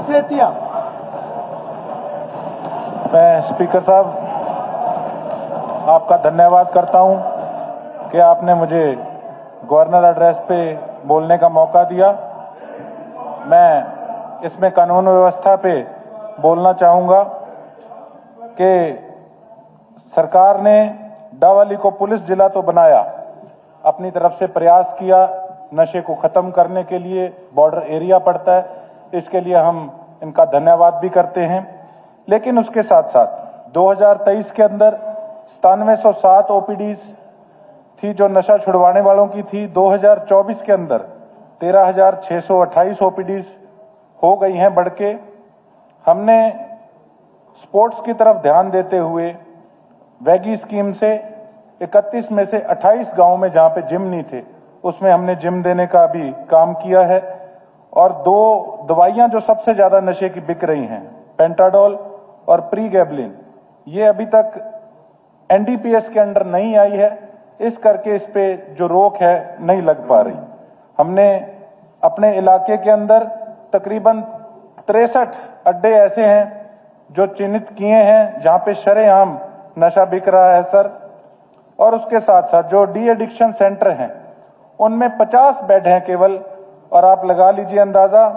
सेतिया। मैं स्पीकर साहब आपका धन्यवाद करता हूं कि आपने मुझे गवर्नर एड्रेस पे बोलने का मौका दिया। मैं इसमें कानून व्यवस्था पे बोलना चाहूंगा कि सरकार ने डावाली को पुलिस जिला तो बनाया, अपनी तरफ से प्रयास किया नशे को खत्म करने के लिए। बॉर्डर एरिया पड़ता है, इसके लिए हम इनका धन्यवाद भी करते हैं। लेकिन उसके साथ साथ 2023 के अंदर 9707 ओपीडीज थी जो नशा छुड़वाने वालों की थी। 2024 के अंदर 13,628 ओपीडीज हो गई हैं बढ़ के। हमने स्पोर्ट्स की तरफ ध्यान देते हुए वैगी स्कीम से 31 में से 28 गांवों में जहां पे जिम नहीं थे उसमें हमने जिम देने का भी काम किया है। और 2 दवाइयां जो सबसे ज्यादा नशे की बिक रही हैं, पेंटाडोल और प्रीगैबलिन, ये अभी तक एनडीपीएस के अंडर नहीं आई है, इस करके इस पे जो रोक है नहीं लग पा रही। हमने अपने इलाके के अंदर तकरीबन 63 अड्डे ऐसे हैं जो चिन्हित किए हैं जहां पे शरेआम नशा बिक रहा है सर। और उसके साथ साथ जो डी एडिक्शन सेंटर हैं उनमें 50 बेड हैं केवल, और आप लगा लीजिए अंदाजा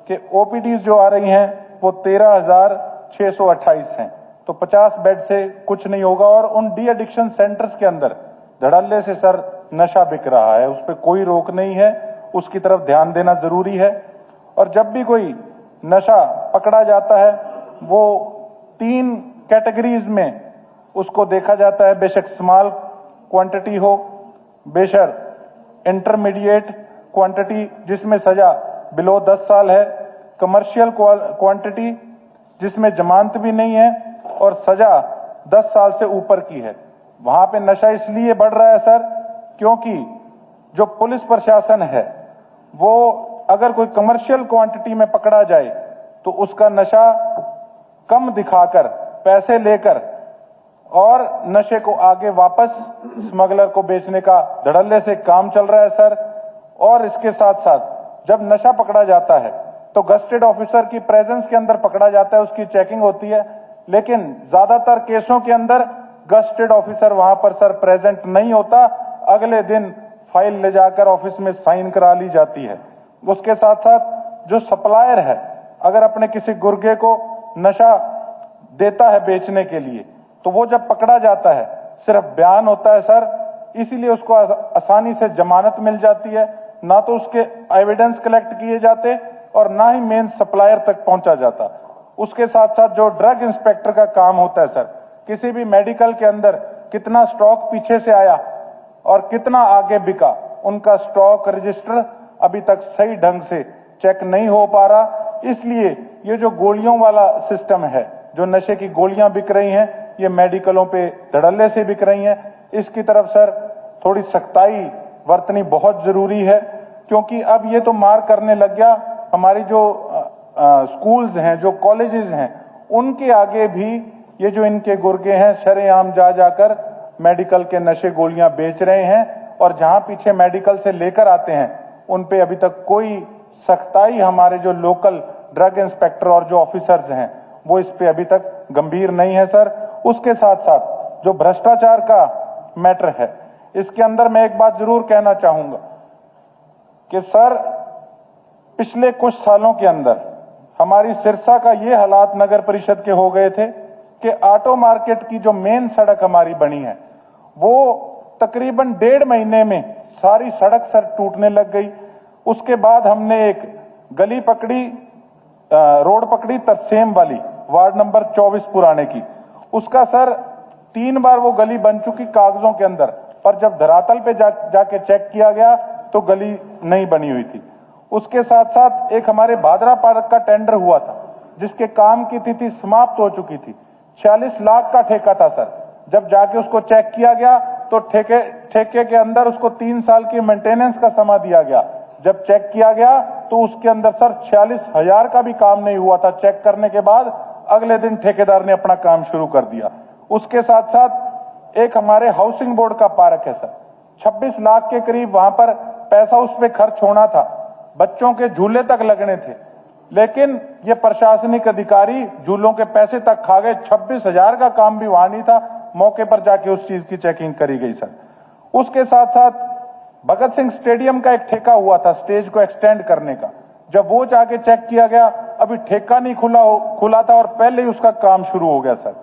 कि ओपीडीज जो आ रही हैं वो 13,628 हैं। तो 50 बेड से कुछ नहीं होगा। और उन डी एडिक्शन सेंटर्स के अंदर धड़ल्ले से सर नशा बिक रहा है, उस पर कोई रोक नहीं है, उसकी तरफ ध्यान देना जरूरी है। और जब भी कोई नशा पकड़ा जाता है वो 3 कैटेगरीज में उसको देखा जाता है, बेशक स्मॉल क्वांटिटी हो, बेशक इंटरमीडिएट क्वांटिटी जिसमें सजा बिलो 10 साल है, कमर्शियल क्वांटिटी जिसमें जमानत भी नहीं है और सजा 10 साल से ऊपर की है। वहां पे नशा इसलिए बढ़ रहा है सर क्योंकि जो पुलिस प्रशासन है वो अगर कोई कमर्शियल क्वांटिटी में पकड़ा जाए तो उसका नशा कम दिखाकर पैसे लेकर और नशे को आगे वापस स्मगलर को बेचने का धड़ल्ले से काम चल रहा है सर। और इसके साथ साथ जब नशा पकड़ा जाता है तो गस्टेड ऑफिसर की प्रेजेंस के अंदर पकड़ा जाता है, उसकी चेकिंग होती है, लेकिन ज्यादातर केसों के अंदर गस्टेड ऑफिसर वहां पर सर प्रेजेंट नहीं होता, अगले दिन फाइल ले जाकर ऑफिस में साइन करा ली जाती है। उसके साथ साथ जो सप्लायर है अगर अपने किसी गुर्गे को नशा देता है बेचने के लिए तो वो जब पकड़ा जाता है सिर्फ बयान होता है सर, इसीलिए उसको आसानी से जमानत मिल जाती है, ना तो उसके एविडेंस कलेक्ट किए जाते और ना ही मेन सप्लायर तक पहुंचा जाता। उसके साथ साथ जो ड्रग इंस्पेक्टर का काम होता है सर, किसी भी मेडिकल के अंदर कितना स्टॉक पीछे से आया और कितना आगे बिका, उनका स्टॉक रजिस्टर अभी तक सही ढंग से चेक नहीं हो पा रहा। इसलिए ये जो गोलियों वाला सिस्टम है, जो नशे की गोलियां बिक रही हैं, ये मेडिकलों पे धड़ल्ले से बिक रही हैं, इसकी तरफ सर थोड़ी सख्ताई बरतनी बहुत जरूरी है। क्योंकि अब ये तो मार करने लग गया, हमारी जो स्कूल्स हैं, जो कॉलेजेस हैं, उनके आगे भी ये जो इनके गुर्गे हैं शरेआम जा जाकर मेडिकल के नशे गोलियां बेच रहे हैं। और जहां पीछे मेडिकल से लेकर आते हैं उन पे अभी तक कोई सख्ताई हमारे जो लोकल ड्रग इंस्पेक्टर और जो ऑफिसर्स हैं वो इस पे अभी तक गंभीर नहीं है सर। उसके साथ साथ जो भ्रष्टाचार का मैटर है, इसके अंदर मैं एक बात जरूर कहना चाहूंगा कि सर पिछले कुछ सालों के अंदर हमारी सिरसा का ये हालात नगर परिषद के हो गए थे कि ऑटो मार्केट की जो मेन सड़क हमारी बनी है वो तकरीबन 1.5 महीने में सारी सड़क सर टूटने लग गई। उसके बाद हमने एक गली पकड़ी, रोड पकड़ी तरसेम वाली, वार्ड नंबर 24 पुराने की। उसका सर 3 बार वो गली बन चुकी कागजों के अंदर, पर जब धरातल पे जाके चेक किया गया तो गली नहीं बनी हुई थी। उसके साथ साथ एक हमारे भादरा पार्क का टेंडर हुआ था जिसके काम की तिथि समाप्त हो चुकी थी, 46 लाख का ठेका था सर। जब जाके उसको चेक किया गया तो ठेके के अंदर उसको 3 साल की मेंटेनेंस का समय दिया गया। जब चेक किया गया तो उसके अंदर सर 46,000 का भी काम नहीं हुआ था। चेक करने के बाद अगले दिन ठेकेदार ने अपना काम शुरू कर दिया। उसके साथ साथ एक हमारे हाउसिंग बोर्ड का पार्क है सर, 26 लाख के करीब वहां पर पैसा उस पर खर्च होना था, बच्चों के झूले तक लगने थे, लेकिन ये प्रशासनिक अधिकारी झूलों के पैसे तक खा गए। 26,000 का काम भी वहां नहीं था, मौके पर जाके उस चीज की चेकिंग करी गई सर। उसके साथ साथ भगत सिंह स्टेडियम का एक ठेका हुआ था स्टेज को एक्सटेंड करने का, जब वो जाके चेक किया गया, अभी ठेका नहीं खुला था और पहले ही उसका काम शुरू हो गया सर।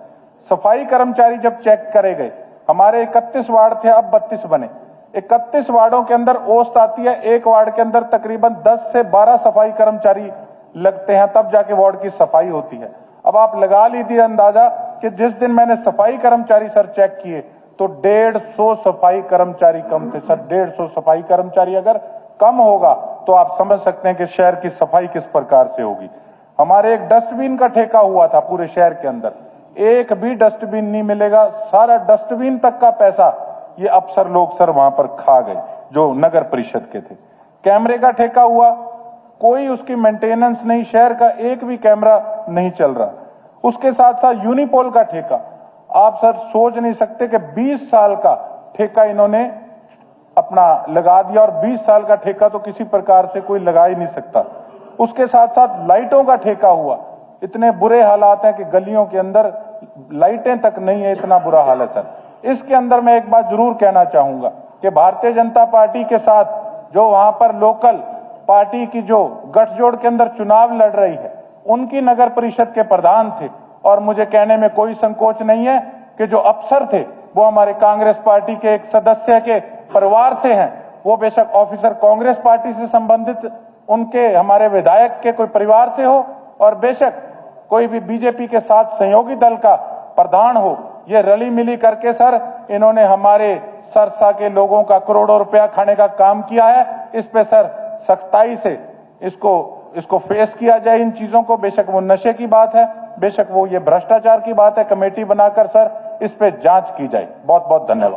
सफाई कर्मचारी जब चेक करे गए, हमारे 31 वार्ड थे, अब 32 बने। 31 वार्डों के अंदर औसत आती है, एक वार्ड के अंदर तकरीबन 10 से 12 सफाई कर्मचारी लगते हैं, तब जाके वार्ड की सफाई होती है। अब आप लगा लीजिए अंदाजा कि जिस दिन मैंने सफाई कर्मचारी सर चेक किए तो 150 सफाई कर्मचारी कम थे सर। 150 सफाई कर्मचारी अगर कम होगा तो आप समझ सकते हैं कि शहर की सफाई किस प्रकार से होगी। हमारे एक डस्टबिन का ठेका हुआ था पूरे शहर के अंदर, एक भी डस्टबिन नहीं मिलेगा, सारा डस्टबिन तक का पैसा ये अफसर लोग सर वहां पर खा गए जो नगर परिषद के थे। कैमरे का ठेका हुआ, कोई उसकी मेंटेनेंस नहीं, शहर का एक भी कैमरा नहीं चल रहा। उसके साथ साथ यूनिपोल का ठेका, आप सर सोच नहीं सकते कि 20 साल का ठेका इन्होंने अपना लगा दिया, और 20 साल का ठेका तो किसी प्रकार से कोई लगा ही नहीं सकता। उसके साथ साथ लाइटों का ठेका हुआ, इतने बुरे हालात हैं कि गलियों के अंदर लाइटें तक नहीं है, इतना बुरा हाल है सर। इसके अंदर मैं एक बात जरूर कहना चाहूंगा कि भारतीय जनता पार्टी के साथ जो वहां पर लोकल पार्टी की जो गठजोड़ के अंदर चुनाव लड़ रही है, उनकी नगर परिषद के प्रधान थे, और मुझे कहने में कोई संकोच नहीं है कि जो अफसर थे वो हमारे कांग्रेस पार्टी के एक सदस्य के परिवार से हैं। वो बेशक ऑफिसर कांग्रेस पार्टी से संबंधित उनके हमारे विधायक के कोई परिवार से हो, और बेशक कोई भी बीजेपी के साथ सहयोगी दल का प्रधान हो, ये रली मिली करके सर इन्होंने हमारे सरसा के लोगों का करोड़ों रुपया खाने का काम किया है। इस पे सर सख्ताई से इसको फेस किया जाए इन चीजों को। बेशक वो नशे की बात है, बेशक वो ये भ्रष्टाचार की बात है, कमेटी बनाकर सर इस पे जांच की जाए। बहुत बहुत धन्यवाद।